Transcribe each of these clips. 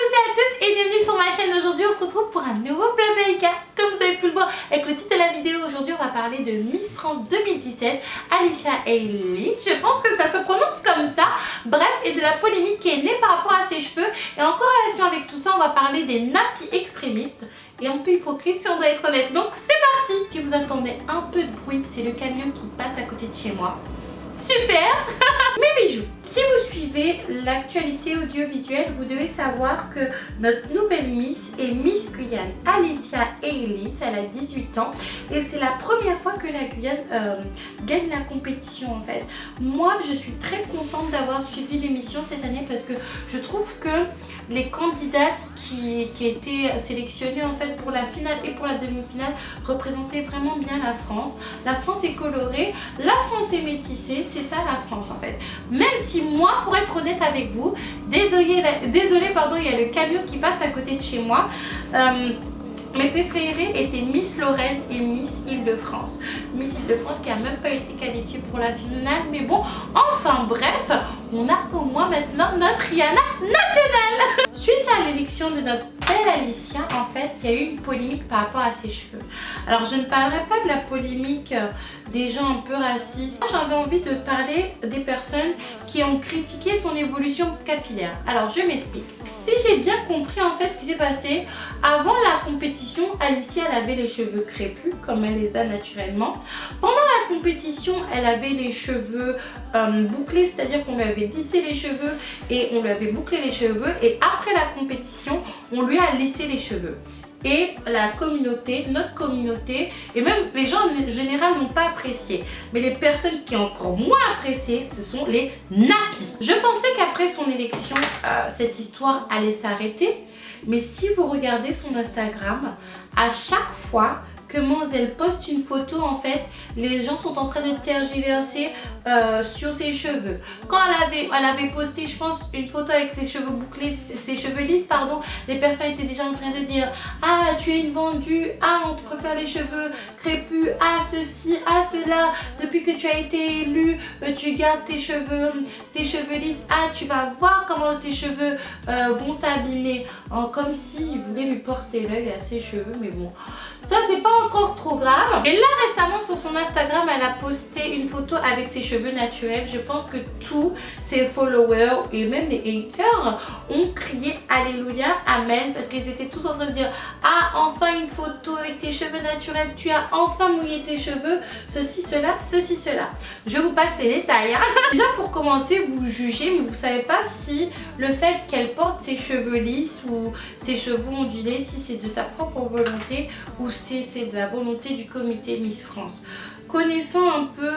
tous et à toutes et bienvenue sur ma chaîne. Aujourd'hui on se retrouve pour un nouveau Blablaïka. Comme vous avez pu le voir avec le titre de la vidéo, aujourd'hui on va parler de Miss France 2017, Alicia Ellis, je pense que ça se prononce comme ça. Bref, et de la polémique qui est née par rapport à ses cheveux. Et en corrélation avec tout ça, on va parler des nappies extrémistes et un peu hypocrite si on doit être honnête. Donc c'est parti. Si vous entendez un peu de bruit, c'est le camion qui passe à côté de chez moi. Super. Mes bijoux, si vous suivez l'actualité audiovisuelle, vous devez savoir que notre nouvelle Miss est Miss Guyane, Alicia Ellis. Elle a 18 ans et c'est la première fois que la Guyane gagne la compétition en fait. Moi je suis très contente d'avoir suivi l'émission cette année parce que je trouve que les candidates qui étaient sélectionnées en fait pour la finale et pour la demi-finale représentaient vraiment bien la France. La France est colorée, la France est métissée, c'est ça la France en fait. Même si moi, pour être honnête avec vous, désolée pardon, il y a le camion qui passe à côté de chez moi. Mes préférées étaient Miss Lorraine et Miss Île-de-France. Miss Île-de-France qui a même pas été qualifiée pour la finale, mais bon, enfin bref, on a au moins maintenant notre Rihanna nationale. Suite à l'élection de notre belle Alicia, en fait, il y a eu une polémique par rapport à ses cheveux. Alors je ne parlerai pas de la polémique des gens un peu racistes. J'avais envie de parler des personnes qui ont critiqué son évolution capillaire. Alors je m'explique. Si j'ai bien compris en fait ce qui s'est passé, avant la compétition, Alicia elle avait les cheveux crépus comme elle les a naturellement. Pendant la compétition, elle avait les cheveux bouclés, c'est-à-dire qu'on lui avait lissé les cheveux et on lui avait bouclé les cheveux. Et après la compétition, on lui a lissé les cheveux. Et la communauté, notre communauté, et même les gens en général n'ont pas apprécié. Mais les personnes qui ont encore moins apprécié, ce sont les nappies. Je pensais qu'après son élection, cette histoire allait s'arrêter. Mais si vous regardez son Instagram, à chaque fois que elle poste une photo, en fait, les gens sont en train de tergiverser sur ses cheveux. Quand elle avait posté, je pense, une photo avec ses cheveux bouclés, ses cheveux lisses, pardon, les personnes étaient déjà en train de dire « Ah, tu es une vendue, ah, on te préfère les cheveux crépus, ah, ceci, ah, cela, depuis que tu as été élue, tu gardes tes cheveux lisses, ah, tu vas voir comment tes cheveux vont s'abîmer. » Comme s'il voulait lui porter l'œil à ses cheveux, mais bon, ça c'est pas encore trop grave. Et là récemment sur son Instagram, elle a posté une photo avec ses cheveux naturels. Je pense que tous ses followers et même les haters ont crié Alléluia, Amen, parce qu'ils étaient tous en train de dire « Ah, enfin une photo avec tes cheveux naturels, tu as enfin mouillé tes cheveux, ceci, cela, ceci, cela. » Je vous passe les détails. Hein. Déjà pour commencer, vous jugez, mais vous savez pas si le fait qu'elle porte ses cheveux lisses ou ses cheveux ondulés, si c'est de sa propre volonté ou c'est de la volonté du comité Miss France. Connaissant un peu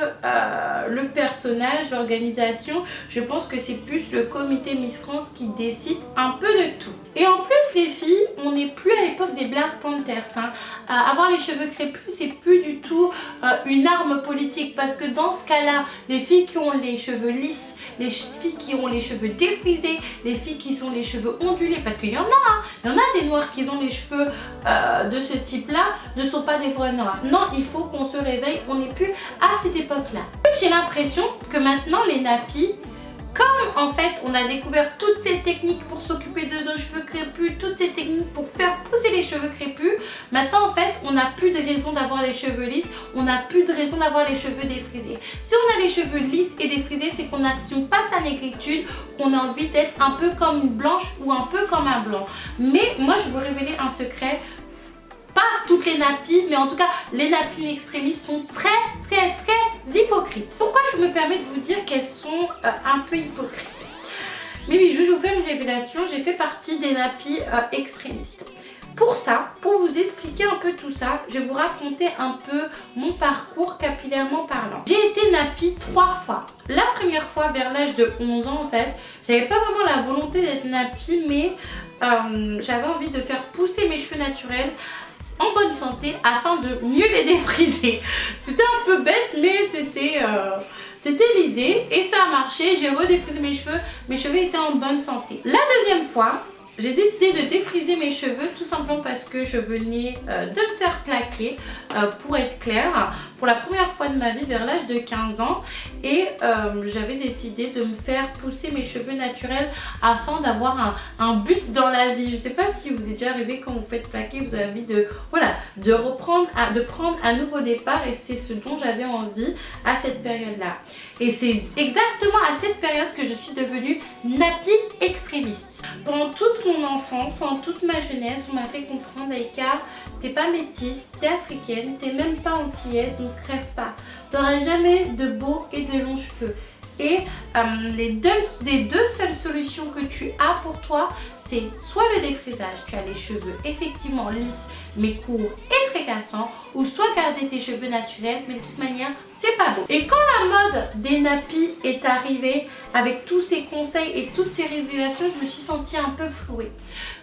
le personnage, l'organisation, je pense que c'est plus le comité Miss France qui décide un peu de tout. Et en plus les filles, on n'est plus à l'époque des Black Panthers. Hein. Avoir les cheveux crépus, c'est plus du tout une arme politique, parce que dans ce cas-là, les filles qui ont les cheveux lisses, les filles qui ont les cheveux défrisés, les filles qui ont les cheveux ondulés, parce qu'il y en a, hein, il y en a des noirs qui ont les cheveux de ce type-là, ne sont pas des vrais noirs. Non, il faut qu'on se réveille, on n'est plus à cette époque-là. J'ai l'impression que maintenant les nappies, comme en fait on a découvert toutes ces techniques pour s'occuper de nos cheveux crépus, toutes ces techniques pour faire pousser les cheveux crépus, maintenant en fait on n'a plus de raison d'avoir les cheveux lisses, on n'a plus de raison d'avoir les cheveux défrisés. Si on a les cheveux lisses et défrisés, c'est qu'on n'assume pas sa négritude, qu'on a envie d'être un peu comme une blanche ou un peu comme un blanc. Mais moi je vais vous révéler un secret. Pas toutes les nappies, mais en tout cas les nappies extrémistes sont très hypocrites. Pourquoi je me permets de vous dire qu'elles sont un peu hypocrites? Mais oui, je vais vous faire une révélation, j'ai fait partie des nappies extrémistes. Pour ça, pour vous expliquer un peu tout ça, je vais vous raconter un peu mon parcours capillairement parlant. J'ai été nappie 3 fois. La première fois vers l'âge de 11 ans en fait, j'avais pas vraiment la volonté d'être nappie, mais j'avais envie de faire pousser mes cheveux naturels en bonne santé afin de mieux les défriser. C'était un peu bête, mais c'était l'idée et ça a marché. J'ai redéfrisé mes cheveux étaient en bonne santé. La deuxième fois, J'ai décidé de défriser mes cheveux tout simplement parce que je venais de me faire plaquer, pour être claire, pour la première fois de ma vie vers l'âge de 15 ans. Et j'avais décidé de me faire pousser mes cheveux naturels afin d'avoir un but dans la vie. Je ne sais pas si vous êtes déjà arrivé quand vous faites plaquer, vous avez envie de, voilà, de prendre un nouveau départ, et c'est ce dont j'avais envie à cette période-là. Et c'est exactement à cette période que je suis devenue nappy extrémiste. Pendant toute mon enfance, pendant toute ma jeunesse, on m'a fait comprendre: Aïka, t'es pas métisse, t'es africaine, t'es même pas antillaise, donc crève pas. T'auras jamais de beaux et de longs cheveux. Et les deux seules solutions que tu as pour toi, c'est soit le défrisage, tu as les cheveux effectivement lisses mais courts et très cassants, ou soit garder tes cheveux naturels, mais de toute manière c'est pas beau. Et quand la mode des nappies est arrivée avec tous ces conseils et toutes ces révélations, je me suis sentie un peu flouée,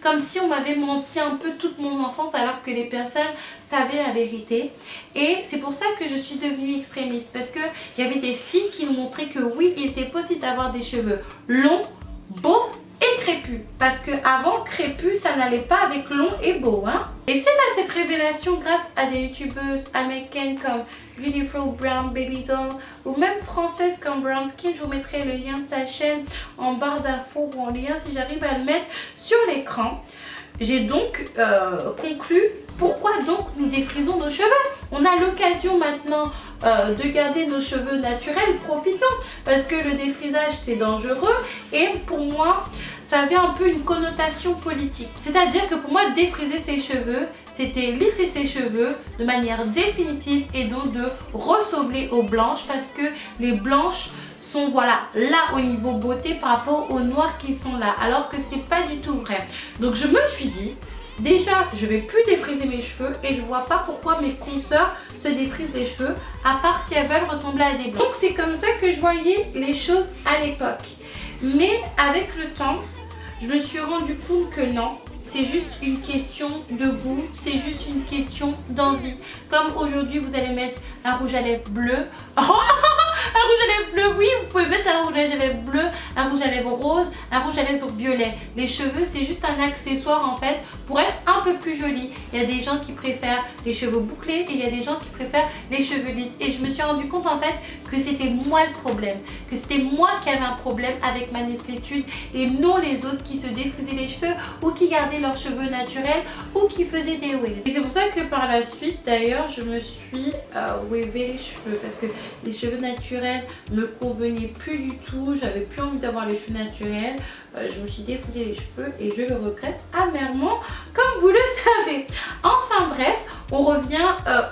comme si on m'avait menti un peu toute mon enfance alors que les personnes savaient la vérité. Et c'est pour ça que je suis devenue extrémiste, parce qu'il y avait des filles qui nous montraient que oui, il était possible d'avoir des cheveux longs, beaux et crépus, parce que avant crépus ça n'allait pas avec long et beau, hein. Et c'est à cette révélation grâce à des youtubeuses américaines comme Beautiful Brown Baby Doll, ou même françaises comme Brown Skin. Je vous mettrai le lien de sa chaîne en barre d'infos ou en lien si j'arrive à le mettre sur l'écran. J'ai donc conclu pourquoi donc nous défrisons nos cheveux. On a l'occasion maintenant de garder nos cheveux naturels, profitons, parce que le défrisage c'est dangereux, et pour moi ça avait un peu une connotation politique. C'est-à-dire que pour moi, défriser ses cheveux, c'était lisser ses cheveux de manière définitive et donc de ressembler aux blanches, parce que les blanches sont, voilà, là au niveau beauté par rapport aux noirs qui sont là, alors que c'est pas du tout vrai. Donc je me suis dit, déjà je vais plus défriser mes cheveux, et je vois pas pourquoi mes consoeurs se défrisent les cheveux, à part si elles veulent ressembler à des blancs. Donc c'est comme ça que je voyais les choses à l'époque. Mais avec le temps, je me suis rendu compte que non, c'est juste une question de goût, c'est juste une question d'envie. Comme aujourd'hui, vous allez mettre un rouge à lèvres bleu. Un rouge à lèvres bleu, oui, vous pouvez mettre un rouge à lèvres bleu, un rouge à lèvres rose, un rouge à lèvres violet. Les cheveux, c'est juste un accessoire en fait pour être un peu plus joli. Il y a des gens qui préfèrent les cheveux bouclés et il y a des gens qui préfèrent les cheveux lisses. Et je me suis rendu compte en fait que c'était moi le problème, que c'était moi qui avais un problème avec ma négritude et non les autres qui se défrisaient les cheveux ou qui gardaient leurs cheveux naturels ou qui faisaient des waves. Et c'est pour ça que par la suite d'ailleurs je me suis wavé les cheveux, parce que les cheveux naturels me convenaient plus du tout, j'avais plus envie d'avoir les cheveux naturels. Je me suis défrisé les cheveux et je le regrette amèrement, comme vous le savez. Enfin bref, on revient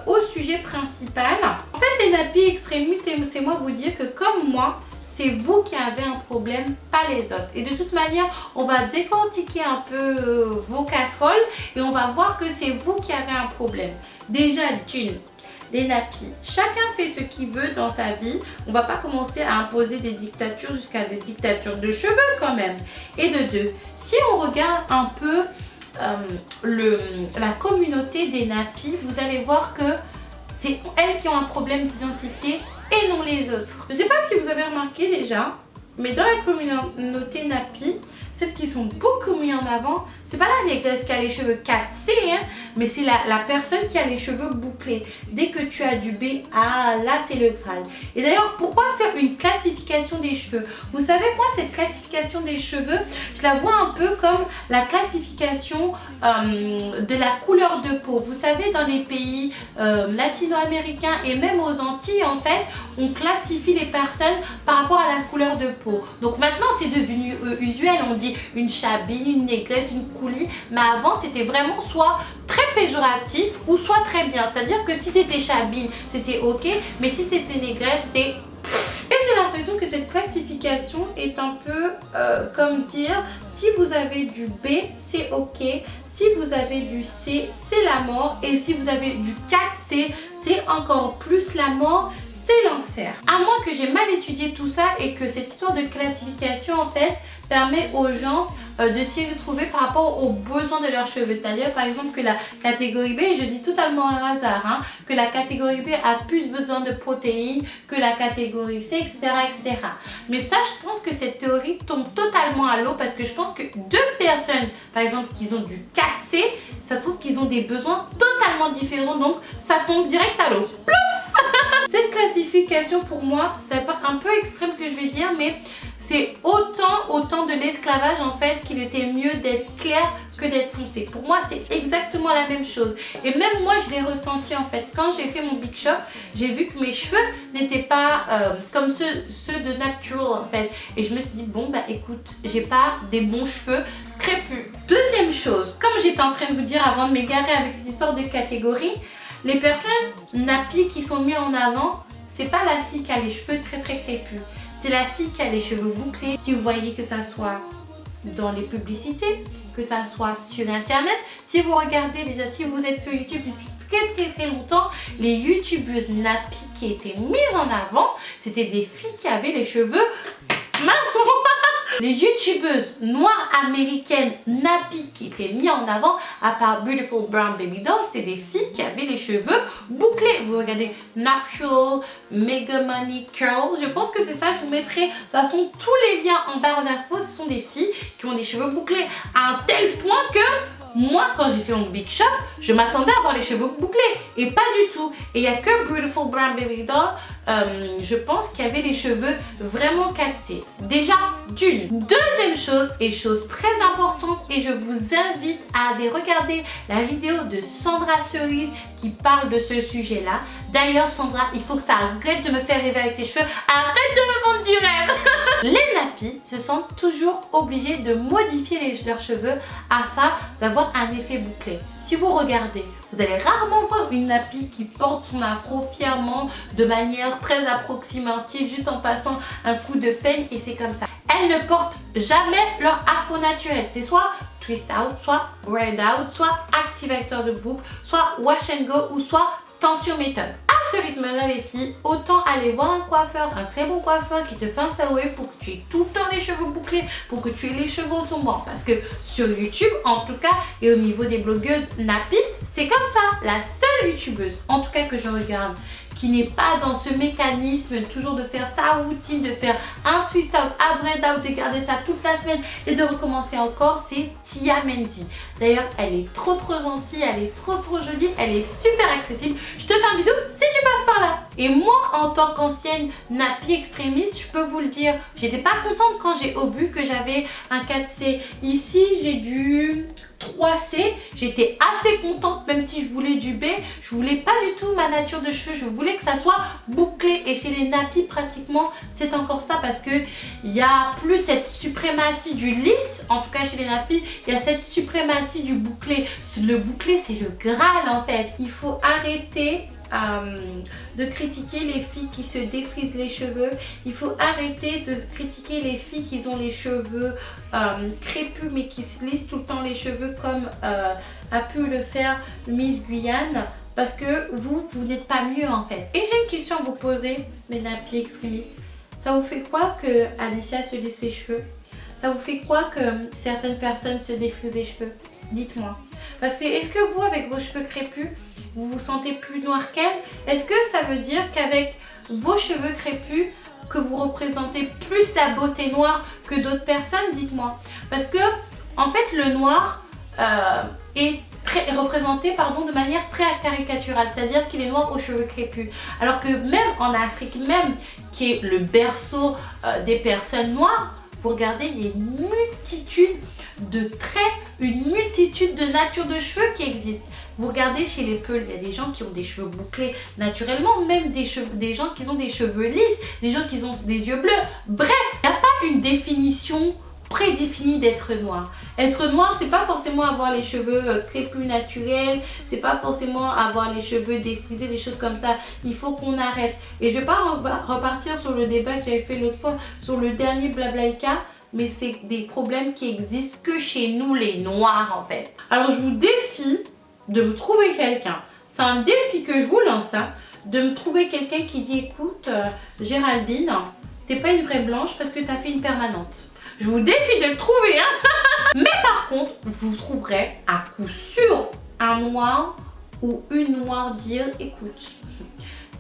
au sujet principal. En fait, les nappies extrémistes, c'est moi vous dire que comme moi, c'est vous qui avez un problème, pas les autres. Et de toute manière, on va décortiquer un peu vos casseroles et on va voir que c'est vous qui avez un problème. Déjà d'une, les nappies. Chacun fait ce qu'il veut dans sa vie. On va pas commencer à imposer des dictatures jusqu'à des dictatures de cheveux quand même. Et de deux, si on regarde un peu la communauté des nappies, vous allez voir que c'est elles qui ont un problème d'identité et non les autres. Je sais pas si vous avez remarqué déjà, mais dans la communauté nappy, celles qui sont beaucoup mises en avant, c'est pas la négresse qui a les cheveux 4C, hein, mais c'est la personne qui a les cheveux bouclés. Dès que tu as du B, ah là c'est le Graal. Et d'ailleurs, pourquoi faire une classification des cheveux? Vous savez, moi cette classification des cheveux, je la vois un peu comme la classification de la couleur de peau. Vous savez, dans les pays latino-américains et même aux Antilles, en fait, on classifie les personnes par rapport à la couleur de peau. Donc maintenant c'est devenu usuel, on dit une chabine, une négresse, une coulis, mais avant c'était vraiment soit très péjoratif ou soit très bien. C'est-à-dire que si t'étais chabine, c'était ok, mais si t'étais négresse, c'était... Et j'ai l'impression que cette classification est un peu comme dire, si vous avez du B, c'est ok, si vous avez du C, c'est la mort, et si vous avez du 4C, c'est encore plus la mort. c'est l'enfer. À moins que j'ai mal étudié tout ça et que cette histoire de classification en fait permet aux gens de s'y retrouver par rapport aux besoins de leurs cheveux. C'est-à-dire par exemple que la catégorie B, et je dis totalement un hasard, hein, que la catégorie B a plus besoin de protéines que la catégorie C, etc., etc. Mais ça, je pense que cette théorie tombe totalement à l'eau parce que je pense que deux personnes, par exemple, qui ont du 4C, ça se trouve qu'ils ont des besoins totalement différents, donc ça tombe direct à l'eau. Cette classification pour moi, c'est un peu extrême que je vais dire, mais c'est autant de l'esclavage en fait qu'il était mieux d'être clair que d'être foncé. Pour moi, c'est exactement la même chose. Et même moi, je l'ai ressenti en fait. Quand j'ai fait mon Big Shop, j'ai vu que mes cheveux n'étaient pas comme ceux de Natural en fait. Et je me suis dit, bon bah écoute, j'ai pas des bons cheveux crépus. Deuxième chose, comme j'étais en train de vous dire avant de m'égarer avec cette histoire de catégorie, les personnes nappy qui sont mises en avant, c'est pas la fille qui a les cheveux très crépus. C'est la fille qui a les cheveux bouclés. Si vous voyez que ça soit dans les publicités, que ça soit sur internet, si vous regardez déjà, si vous êtes sur YouTube depuis très longtemps, les youtubeuses nappy qui étaient mises en avant, c'était des filles qui avaient les cheveux minces. Les youtubeuses noires américaines nappy qui étaient mises en avant, à part Beautiful Brown Baby Doll, c'était des filles qui avaient les cheveux bouclés. Vous regardez Natural, Mega Money Curls, je pense que c'est ça, je vous mettrai de toute façon tous les liens en barre d'infos. Ce sont des filles qui ont des cheveux bouclés à un tel point que moi, quand j'ai fait mon Big Shop, je m'attendais à avoir les cheveux bouclés et pas du tout. Et il n'y a que Beautiful Brown Baby Doll, je pense, qui avait les cheveux vraiment 4C. Déjà, d'une. Deuxième chose, et chose très importante, et je vous invite à aller regarder la vidéo de Sandra Cerise qui parle de ce sujet-là. D'ailleurs, Sandra, il faut que tu arrêtes de me faire rêver avec tes cheveux. Arrête de me vendre du rêve. Les nappy se sentent toujours obligés de modifier leurs cheveux afin d'avoir un effet bouclé. Si vous regardez, vous allez rarement voir une nappy qui porte son afro fièrement de manière très approximative, juste en passant un coup de peigne, et c'est comme ça. Elles ne portent jamais leur afro naturel. C'est soit twist out, soit braid out, soit activateur de boucle, soit wash and go ou soit tension méthode. À ce rythme-là, les filles, autant aller voir un coiffeur, un très bon coiffeur qui te fait un style wave pour que tu aies tout le temps les cheveux bouclés, pour que tu aies les cheveux tombants. Parce que sur YouTube, en tout cas, et au niveau des blogueuses nappy, c'est comme ça. La seule youtubeuse, en tout cas que je regarde, qui n'est pas dans ce mécanisme toujours de faire sa routine, de faire un twist out, un braid out, de garder ça toute la semaine et de recommencer encore, c'est Tia Mendy. D'ailleurs, elle est trop gentille, elle est trop jolie, elle est super accessible. Je te fais un bisou si tu passes par là. Et moi, en tant qu'ancienne nappy extrémiste, je peux vous le dire, j'étais pas contente quand j'ai vu que j'avais un 4C. Ici, j'ai du 3C, j'étais assez contente, même si je voulais du B, je voulais pas du tout ma nature de cheveux, je voulais que ça soit bouclé. Et chez les nappy, pratiquement, c'est encore ça parce que il y a plus cette suprématie du lisse, en tout cas chez les nappy, il y a cette suprématie du bouclé. Le bouclé, c'est le Graal en fait. Il faut arrêter de critiquer les filles qui se défrisent les cheveux. Il faut arrêter de critiquer les filles qui ont les cheveux crépus mais qui se lissent tout le temps les cheveux comme a pu le faire Miss Guyane, parce que vous n'êtes pas mieux en fait. Et j'ai une question à vous poser, les nappy extrémistes. Ça vous fait quoi que Alicia se lisse les cheveux? Ça vous fait quoi que certaines personnes se défrisent les cheveux? Dites-moi. Parce que est-ce que vous, avec vos cheveux crépus, vous vous sentez plus noir qu'elle? Est-ce que ça veut dire qu'avec vos cheveux crépus, que vous représentez plus la beauté noire que d'autres personnes? Dites-moi. Parce que, en fait, le noir est représenté de manière très caricaturale. C'est-à-dire qu'il est noir aux cheveux crépus. Alors que même en Afrique même, qui est le berceau des personnes noires, vous regardez les multitudes de traits, une multitude de natures de cheveux qui existent. Vous regardez chez les Peuls, il y a des gens qui ont des cheveux bouclés naturellement, même des gens qui ont des cheveux lisses, des gens qui ont des yeux bleus. Bref, il n'y a pas une définition prédéfinie d'être noir. Être noir, c'est pas forcément avoir les cheveux crépus naturels, c'est pas forcément avoir les cheveux défrisés, des choses comme ça. Il faut qu'on arrête. Et je vais pas repartir sur le débat que j'avais fait l'autre fois sur le dernier Blablaïka, mais c'est des problèmes qui existent que chez nous les noirs en fait. Alors je vous défie de me trouver quelqu'un. C'est un défi que je vous lance, hein, de me trouver quelqu'un qui dit écoute Géraldine, t'es pas une vraie blanche parce que t'as fait une permanente. Je vous défie de le trouver hein. Mais par contre, je vous trouverai à coup sûr un noir ou une noire dire écoute,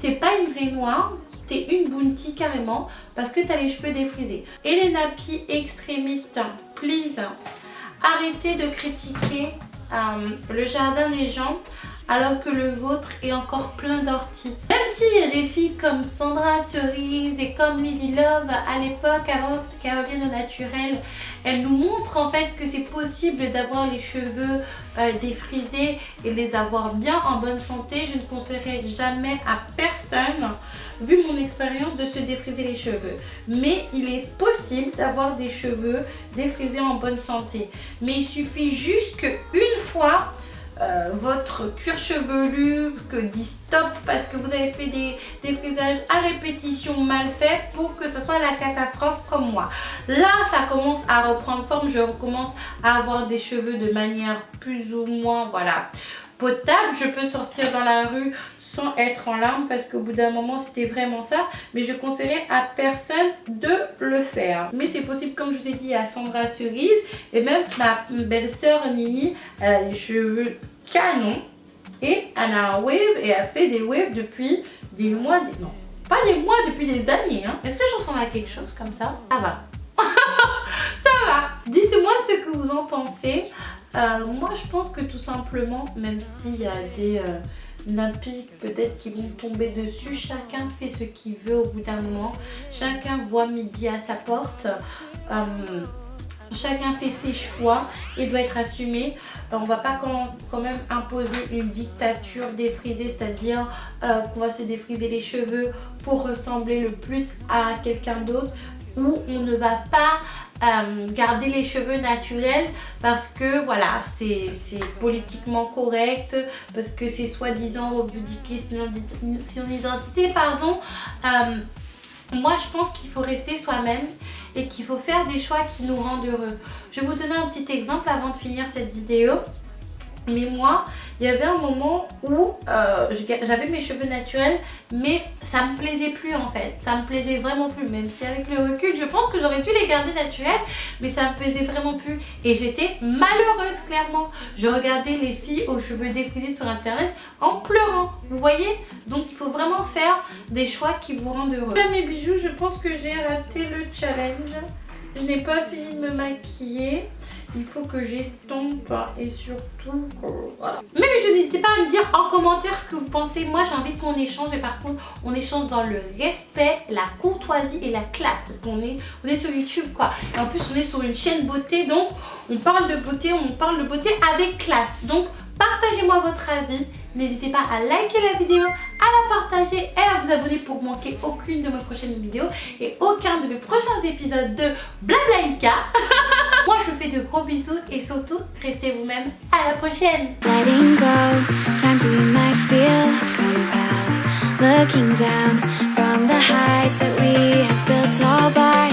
t'es pas une vraie noire, t'es une bounty carrément parce que t'as les cheveux défrisés. Elena P extrémiste, please, arrêtez de critiquer le jardin des gens alors que le vôtre est encore plein d'orties. Même s'il y a des filles comme Sandra Cerise et comme Lily Love à l'époque avant qu'elles reviennent au naturel, elles nous montrent en fait que c'est possible d'avoir les cheveux défrisés et de les avoir bien en bonne santé. Je ne conseillerais jamais à personne, vu mon expérience, de se défriser les cheveux. Mais il est possible d'avoir des cheveux défrisés en bonne santé. Mais il suffit juste qu'une fois votre cuir chevelu que dit stop parce que vous avez fait des défrisages à répétition mal faits pour que ce soit la catastrophe comme moi. Là ça commence à reprendre forme, je recommence à avoir des cheveux de manière plus ou moins voilà potable. Je peux sortir dans la rue sans être en larmes parce qu'au bout d'un moment c'était vraiment ça, mais je conseillerais à personne de le faire. Mais c'est possible, comme je vous ai dit, à Sandra Cerise et même ma belle-sœur Nini, elle a les cheveux canon et elle a un wave et elle fait des waves depuis des mois, non pas des mois, depuis des années hein. Est-ce que je ressemble à quelque chose comme ça? Ça va. Ça va. Dites-moi ce que vous en pensez. Moi je pense que tout simplement, même s'il y a des nappies peut-être qui vont tomber dessus, chacun fait ce qu'il veut au bout d'un moment, chacun voit midi à sa porte, chacun fait ses choix et doit être assumé. On va pas quand même imposer une dictature défrisée, c'est-à-dire qu'on va se défriser les cheveux pour ressembler le plus à quelqu'un d'autre, ou on ne va pas garder les cheveux naturels parce que voilà c'est politiquement correct, parce que c'est soi-disant revendiquer son identité pardon. Moi je pense qu'il faut rester soi-même et qu'il faut faire des choix qui nous rendent heureux. Je vais vous donner un petit exemple avant de finir cette vidéo. Mais moi, il y avait un moment où j'avais mes cheveux naturels, mais ça me plaisait plus en fait. Ça me plaisait vraiment plus, même si avec le recul, je pense que j'aurais dû les garder naturels, mais ça me plaisait vraiment plus. Et j'étais malheureuse clairement. Je regardais les filles aux cheveux défrisés sur internet en pleurant, vous voyez? Donc il faut vraiment faire des choix qui vous rendent heureux. Là, mes bijoux, je pense que j'ai raté le challenge. Je n'ai pas fini de me maquiller. Il faut que j'estompe et surtout que voilà. Mais n'hésitez pas à me dire en commentaire ce que vous pensez. Moi j'ai envie qu'on échange, et par contre on échange dans le respect, la courtoisie et la classe, parce qu'on est sur YouTube quoi. Et en plus on est sur une chaîne beauté, donc on parle de beauté avec classe. Donc partagez-moi votre avis. N'hésitez pas à liker la vidéo, à la partager et à vous abonner pour ne manquer aucune de mes prochaines vidéos et aucun de mes prochains épisodes de Blablaïka. Moi je vous fais de gros bisous et surtout restez vous-même. À la prochaine. Letting go, times we might feel compelled, looking down from the heights that we have built all by